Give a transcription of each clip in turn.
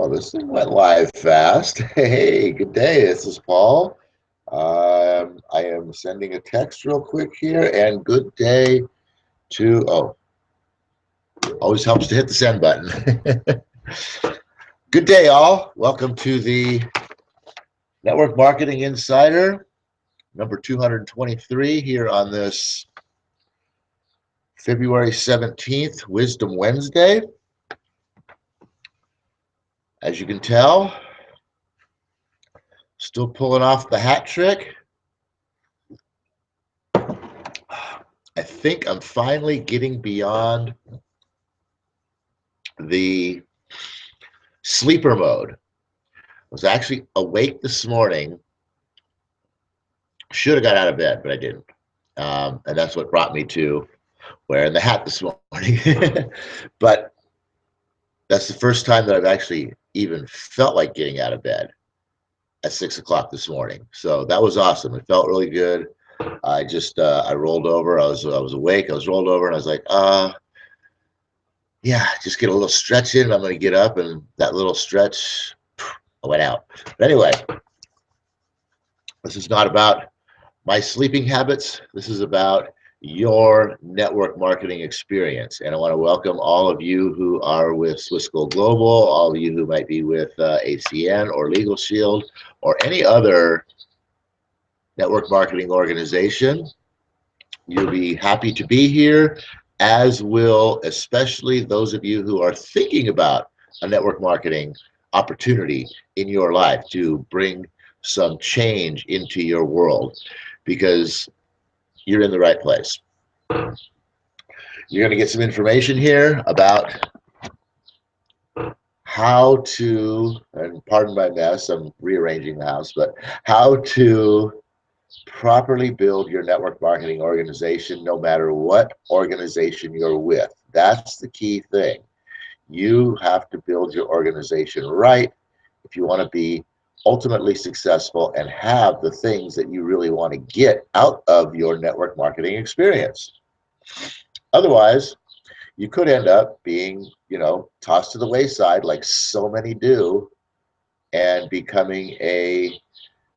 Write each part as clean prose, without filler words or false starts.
Oh, this thing went live fast. Hey, good day. This is Paul. I am sending a text real quick here, and good day to, always helps to hit the send button. Good day, all. Welcome to the Network Marketing Insider, number 223 here on this February 17th, Wisdom Wednesday. As you can tell, still pulling off the hat trick. I think I'm finally getting beyond the sleeper mode. I was actually awake this morning. Should have got out of bed, but I didn't. And that's what brought me to wearing the hat this morning. But that's the first time that I've actually even felt like getting out of bed at 6 o'clock this morning. So that was awesome. It felt really good. I rolled over. I was awake. I was rolled over, and I was like, yeah, just get a little stretch in. I'm going to get up, and that little stretch, I went out. But anyway, this is not about my sleeping habits. This is about your network marketing experience. And I want to welcome all of you who are with Swiss Gold Global, all of you who might be with ACN or Legal Shield or any other network marketing organization. You'll be happy to be here, as will especially those of you who are thinking about a network marketing opportunity in your life to bring some change into your world, because you're in the right place. You're going to get some information here about how to, and pardon my mess, I'm rearranging the house, but how to properly build your network marketing organization, no matter what organization you're with. That's the key thing. You have to build your organization right if you want to be ultimately successful and have the things that you really want to get out of your network marketing experience. Otherwise, you could end up being, tossed to the wayside like so many do, and becoming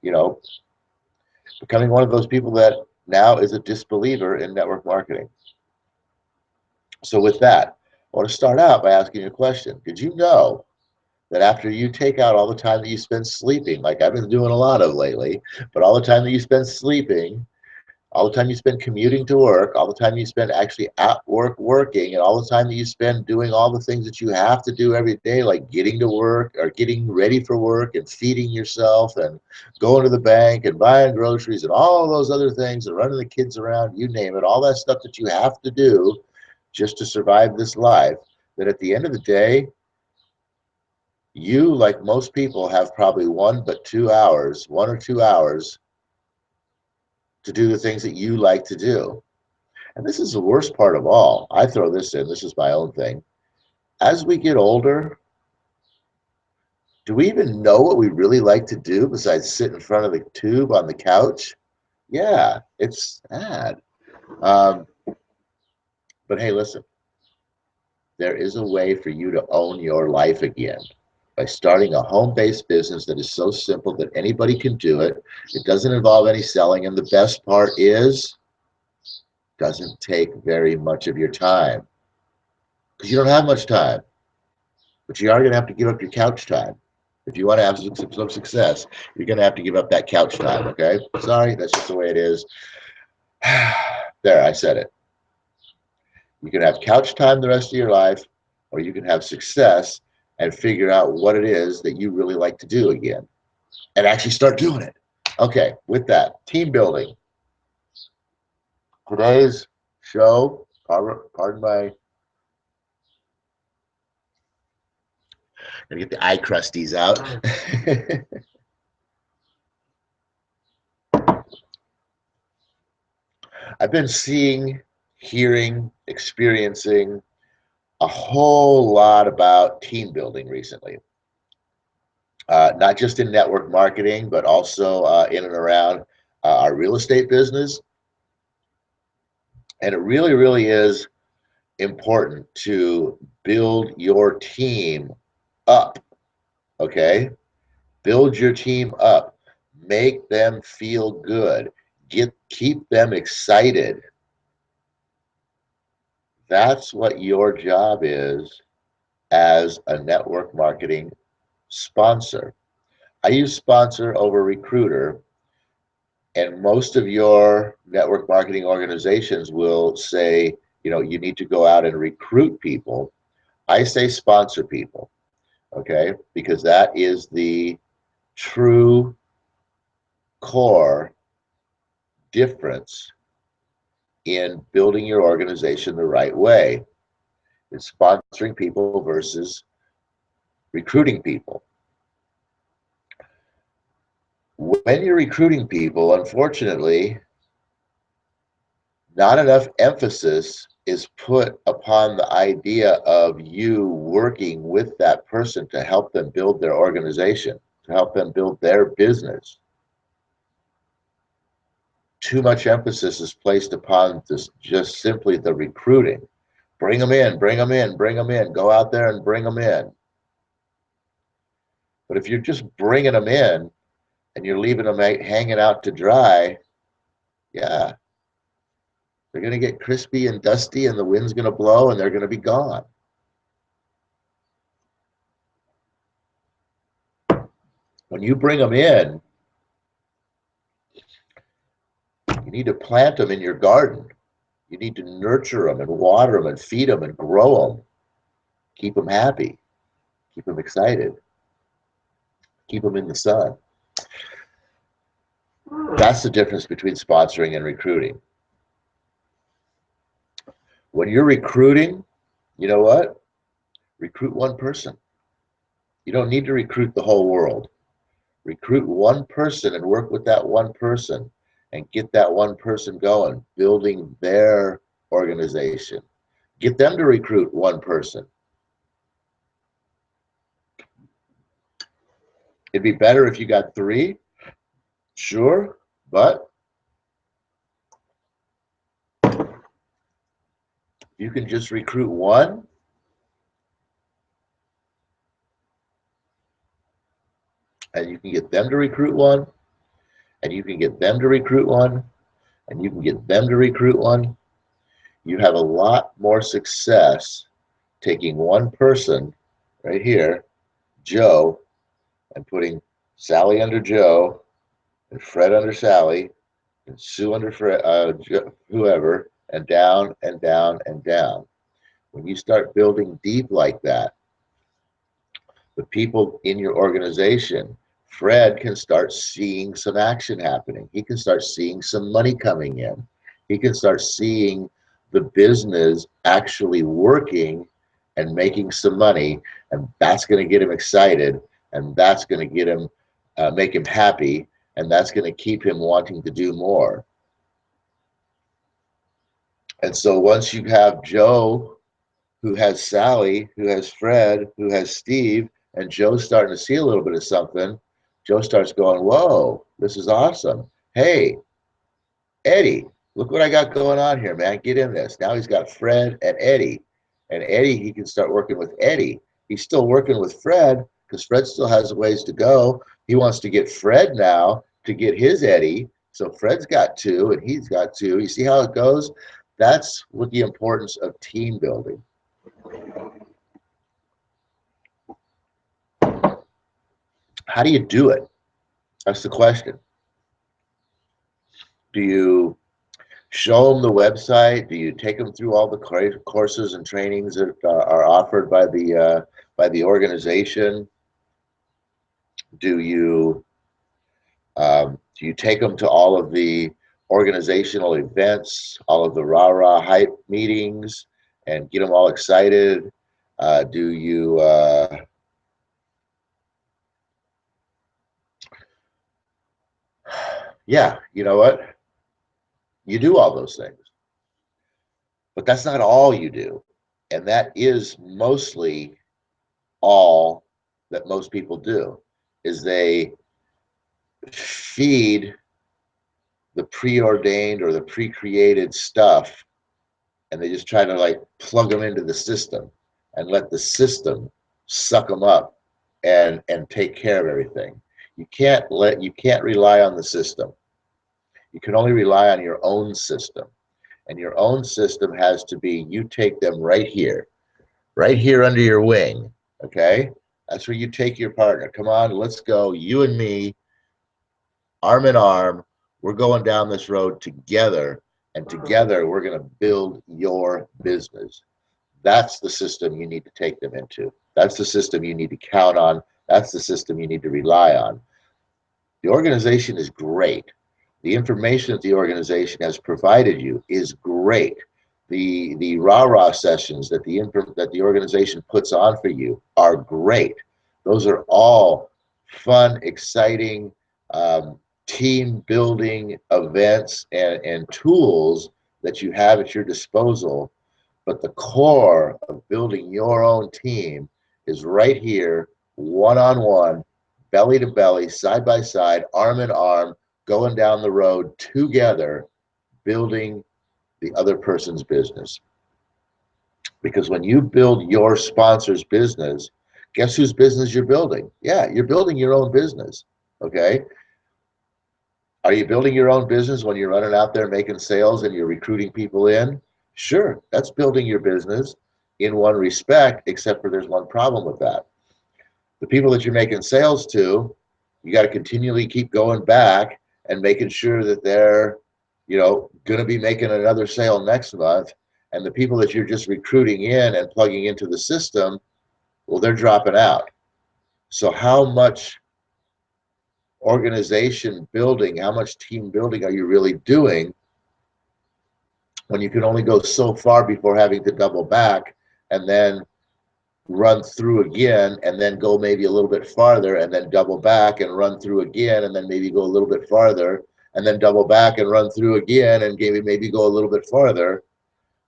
becoming one of those people that now is a disbeliever in network marketing. So with that, I want to start out by asking you a question. Did you know that after you take out all the time that you spend sleeping, like I've been doing a lot of lately, but all the time that you spend sleeping, all the time you spend commuting to work, all the time you spend actually at work working, and all the time that you spend doing all the things that you have to do every day, like getting to work or getting ready for work and feeding yourself and going to the bank and buying groceries and all those other things and running the kids around, you name it, all that stuff that you have to do just to survive this life, that at the end of the day, you, like most people, have probably 1 or 2 hours to do the things that you like to do. And this is the worst part of all. I throw this in, this is my own thing. As we get older, do we even know what we really like to do besides sit in front of the tube on the couch? Yeah, it's sad. But hey, listen, there is a way for you to own your life again by starting a home-based business that is so simple that anybody can do it. It doesn't involve any selling, and the best part is, doesn't take very much of your time, because you don't have much time, but you are going to have to give up your couch time. If you want to have some success, you're going to have to give up that couch time, okay? Sorry, that's just the way it is. There, I said it. You can have couch time the rest of your life, or you can have success and figure out what it is that you really like to do again and actually start doing it. Okay, with that, team building. Today's show, pardon my, gonna get the eye crusties out. I've been seeing, hearing, experiencing a whole lot about team building recently. Not just in network marketing, but also in and around our real estate business. And it really, really is important to build your team up okay? Build your team up. Make them feel good. Keep them excited. That's what your job is as a network marketing sponsor. I use sponsor over recruiter, and most of your network marketing organizations will say, you know, you need to go out and recruit people. I say sponsor people, okay? Because that is the true core difference in building your organization the right way. It's sponsoring people versus recruiting people. When you're recruiting people, unfortunately, not enough emphasis is put upon the idea of you working with that person to help them build their organization, to help them build their business. Too much emphasis is placed upon this, just simply the recruiting. Bring them in, bring them in, bring them in. Go out there and bring them in. But if you're just bringing them in and you're leaving them hanging out to dry, yeah, they're going to get crispy and dusty and the wind's going to blow and they're going to be gone. When you bring them in, you need to plant them in your garden. You need to nurture them and water them and feed them and grow them. Keep them happy. Keep them excited. Keep them in the sun. That's the difference between sponsoring and recruiting. When you're recruiting, you know what? Recruit one person. You don't need to recruit the whole world. Recruit one person and work with that one person and get that one person going, building their organization. Get them to recruit one person. It'd be better if you got 3, sure, but you can just recruit one, and you can get them to recruit one, and you can get them to recruit one, and you can get them to recruit one. You have a lot more success taking one person right here, Joe, and putting Sally under Joe, and Fred under Sally, and Sue under Fred, whoever, and down and down and down. When you start building deep like that, the people in your organization, Fred can start seeing some action happening. He can start seeing some money coming in. He can start seeing the business actually working and making some money, and that's going to get him excited, and that's going to get him, make him happy, and that's going to keep him wanting to do more. And so once you have Joe, who has Sally, who has Fred, who has Steve, and Joe's starting to see a little bit of something, Joe starts going, whoa, this is awesome. Hey, Eddie, look what I got going on here, man. Get in this. Now he's got Fred and Eddie. And Eddie, he can start working with Eddie. He's still working with Fred because Fred still has a ways to go. He wants to get Fred now to get his Eddie. So Fred's got 2 and he's got 2. You see how it goes? That's what the importance of team building. How do you do it? That's the question. Do you show them the website? Do you take them through all the courses and trainings that are offered by the organization? Do you take them to all of the organizational events, all of the rah-rah hype meetings, and get them all excited? Do you yeah, you know what? You do all those things, but that's not all you do. And that is mostly all that most people do, is they feed the preordained or the pre-created stuff, and they just try to like plug them into the system and let the system suck them up and take care of everything. You can't rely on the system. You can only rely on your own system. And your own system has to be, you take them right here under your wing. Okay? That's where you take your partner. Come on, let's go. You and me, arm in arm. We're going down this road together, and together we're going to build your business. That's the system you need to take them into. That's the system you need to count on. That's the system you need to rely on. The organization is great. The information that the organization has provided you is great. The rah-rah sessions that the organization puts on for you are great. Those are all fun, exciting, team building events and tools that you have at your disposal. But the core of building your own team is right here, one-on-one, belly to belly, side by side, arm in arm, going down the road together, building the other person's business. Because when you build your sponsor's business, guess whose business you're building? Yeah, you're building your own business. Okay? Are you building your own business when you're running out there making sales and you're recruiting people in? Sure, that's building your business in one respect, except for there's one problem with that. The people that you're making sales to, you got to continually keep going back and making sure that they're, going to be making another sale next month. And the people that you're just recruiting in and plugging into the system, well, they're dropping out. So how much organization building, how much team building are you really doing when you can only go so far before having to double back and then run through again and then go maybe a little bit farther and then double back and run through again and then maybe go a little bit farther and then double back and run through again and maybe go a little bit farther.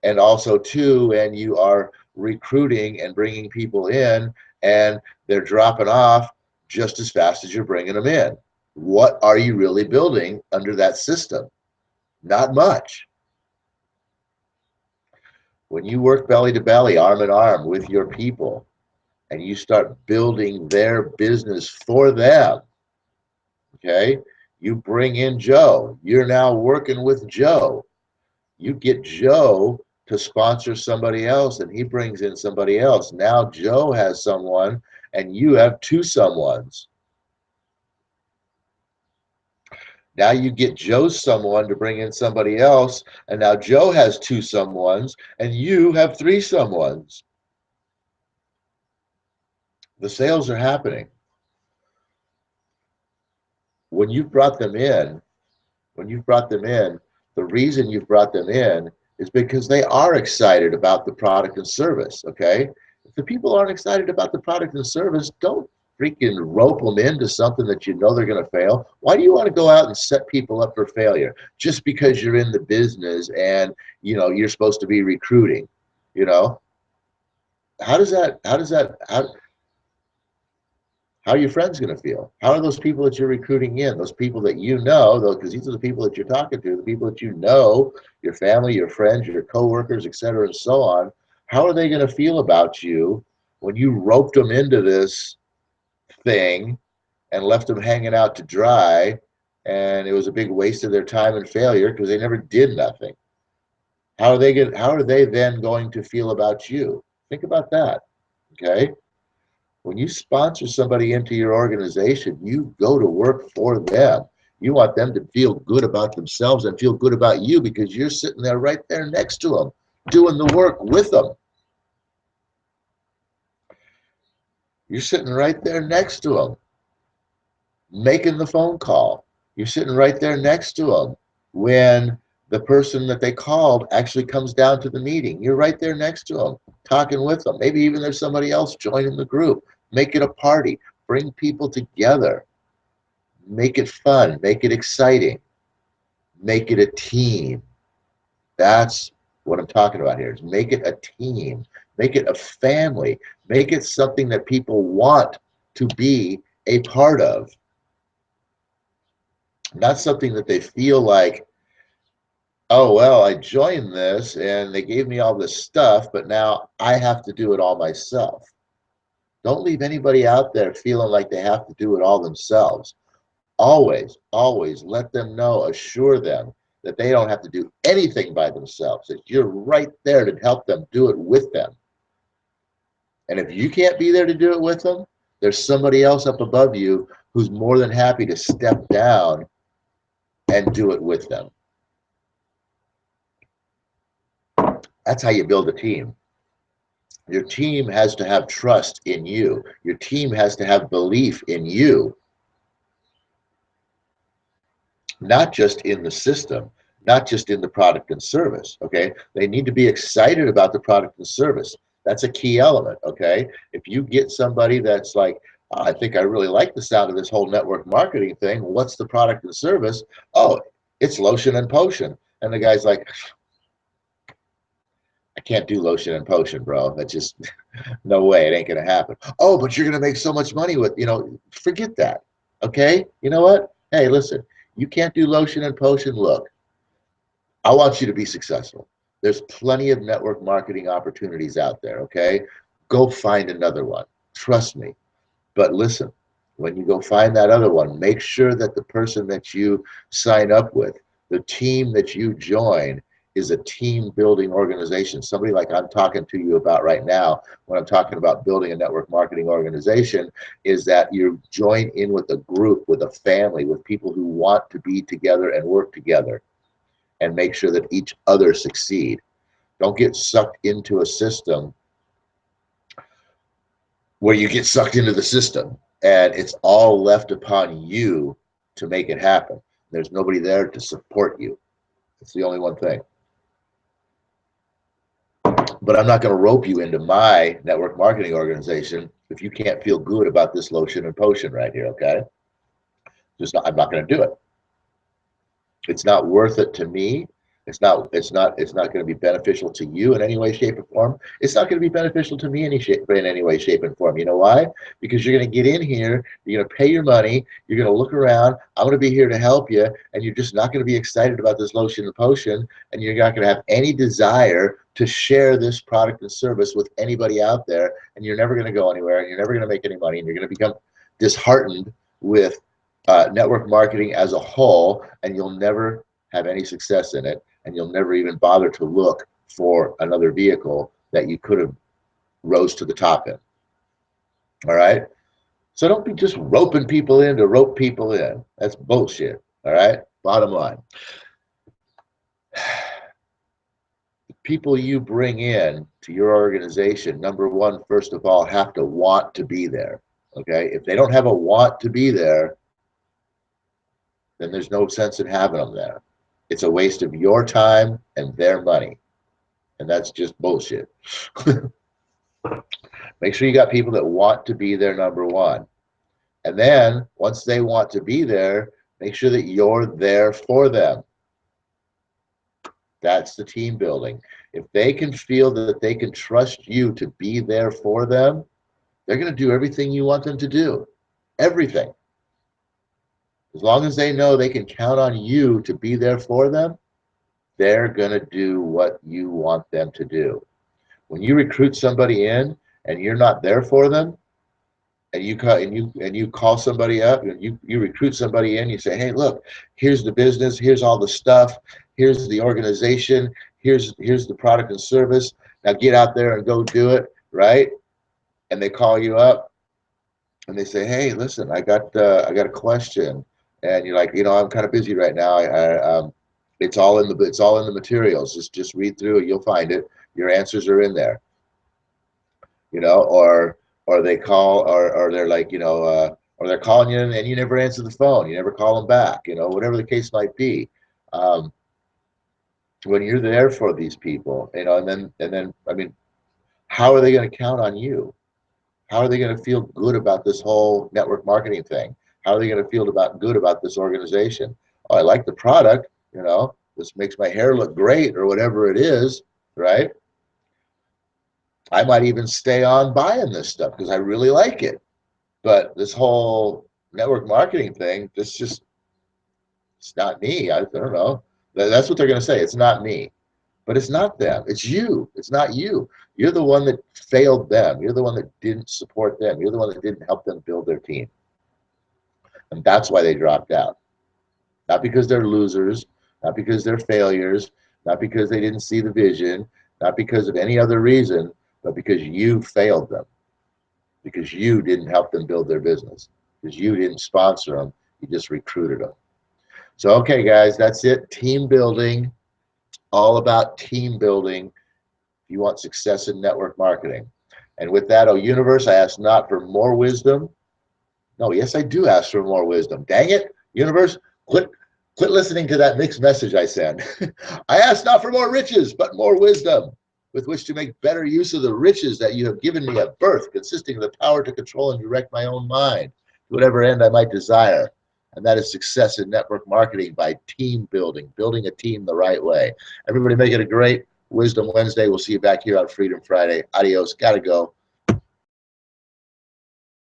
And also too, and you are recruiting and bringing people in and they're dropping off just as fast as you're bringing them in. What are you really building under that system? Not much. When you work belly to belly, arm in arm with your people, and you start building their business for them, okay? You bring in Joe. You're now working with Joe. You get Joe to sponsor somebody else, and he brings in somebody else. Now Joe has someone, and you have two someones. Now you get Joe's someone to bring in somebody else, and now Joe has two someones, and you have three someones. The sales are happening. When you've brought them in, the reason you've brought them in is because they are excited about the product and service, okay? If the people aren't excited about the product and service, don't freaking rope them into something that you know they're going to fail. Why do you want to go out and set people up for failure just because you're in the business and, you're supposed to be recruiting, How are your friends going to feel? How are those people that you're recruiting in, those people that because these are the people that you're talking to, the people that your family, your friends, your coworkers, et cetera, and so on. How are they going to feel about you when you roped them into this thing and left them hanging out to dry, and it was a big waste of their time and failure because they never did nothing? How are they then going to feel about you? Think about that, okay? When you sponsor somebody into your organization, you go to work for them. You want them to feel good about themselves and feel good about you because you're sitting there right there next to them, doing the work with them. You're sitting right there next to them, making the phone call. You're sitting right there next to them when the person that they called actually comes down to the meeting. You're right there next to them, talking with them. Maybe even there's somebody else joining the group. Make it a party. Bring people together. Make it fun. Make it exciting. Make it a team. That's what I'm talking about here. Is make it a team. Make it a family. Make it something that people want to be a part of. Not something that they feel like, oh, well, I joined this and they gave me all this stuff, but now I have to do it all myself. Don't leave anybody out there feeling like they have to do it all themselves. Always, always let them know, assure them that they don't have to do anything by themselves, that you're right there to help them do it with them. And if you can't be there to do it with them, there's somebody else up above you who's more than happy to step down and do it with them. That's how you build a team. Your team has to have trust in you. Your team has to have belief in you, not just in the system, not just in the product and service, okay? They need to be excited about the product and service. That's a key element, okay? If you get somebody that's like, oh, I think I really like the sound of this whole network marketing thing. What's the product and service? Oh, it's lotion and potion. And the guy's like, I can't do lotion and potion, bro. That's just, no way, it ain't gonna happen. Oh, but you're gonna make so much money with, forget that, okay? You know what? Hey, listen, you can't do lotion and potion. Look, I want you to be successful. There's plenty of network marketing opportunities out there, okay? Go find another one. Trust me. But listen, when you go find that other one, make sure that the person that you sign up with, the team that you join, is a team building organization. Somebody like I'm talking to you about right now, when I'm talking about building a network marketing organization, is that you join in with a group, with a family, with people who want to be together and work together and make sure that each other succeed. Don't get sucked into a system where you get sucked into the system and it's all left upon you to make it happen. There's nobody there to support you. It's the only one thing. But I'm not going to rope you into my network marketing organization if you can't feel good about this lotion and potion right here, okay? I'm not going to do it. It's not worth it to me. It's not going to be beneficial to you in any way, shape, or form. It's not going to be beneficial to me in any way, shape, and form. You know why? Because you're going to get in here, you're going to pay your money, you're going to look around, I'm going to be here to help you, and you're just not going to be excited about this lotion and potion, and you're not going to have any desire to share this product and service with anybody out there, and you're never going to go anywhere, and you're never going to make any money, and you're going to become disheartened with network marketing as a whole, and you'll never have any success in it, and you'll never even bother to look for another vehicle that you could have rose to the top in. All right? So don't be just roping people in to rope people in. That's bullshit. All right? Bottom line. The people you bring in to your organization, number one, first of all, have to want to be there. Okay? If they don't have a want to be there, then there's no sense in having them there. It's a waste of your time and their money. And that's just bullshit. Make sure you got people that want to be there, number one. And then once they want to be there, make sure that you're there for them. That's the team building. If they can feel that they can trust you to be there for them, they're going to do everything you want them to do. Everything. As long as they know they can count on you to be there for them, they're going to do what you want them to do. When you recruit somebody in and you're not there for them, and you call somebody up and you recruit somebody in, you say, hey, look, here's the business, here's all the stuff, here's the organization, here's the product and service. Now get out there and go do it, right? And they call you up and they say, hey, listen, I got a question, and you're like, I'm kind of busy right now. It's all in the materials. Just read through it, you'll find it. Your answers are in there. Or they call, or they're like, or they're calling you and you never answer the phone. You never call them back. Whatever the case might be. When you're there for these people, and then, I mean, how are they going to count on you? How are they going to feel good about this whole network marketing thing? How are they going to feel good about this organization? Oh, I like the product. This makes my hair look great, or whatever it is, right? I might even stay on buying this stuff because I really like it. But this whole network marketing thing, it's not me. I don't know. That's what they're going to say. It's not me. But it's not them. It's you. It's not you. You're the one that failed them. You're the one that didn't support them. You're the one that didn't help them build their team. And that's why they dropped out. Not because they're losers, not because they're failures, not because they didn't see the vision, not because of any other reason, but because you failed them, because you didn't help them build their business, because you didn't sponsor them, you just recruited them. So, okay, guys, that's it. Team building, all about team building if you want success in network marketing. And with that, oh universe, I ask not for more wisdom. No, yes, I do ask for more wisdom. Dang it, universe, quit listening to that mixed message I send. I ask not for more riches, but more wisdom with which to make better use of the riches that you have given me at birth, consisting of the power to control and direct my own mind to whatever end I might desire. And that is success in network marketing by team building, building a team the right way. Everybody make it a great Wisdom Wednesday. We'll see you back here on Freedom Friday. Adios. Gotta go.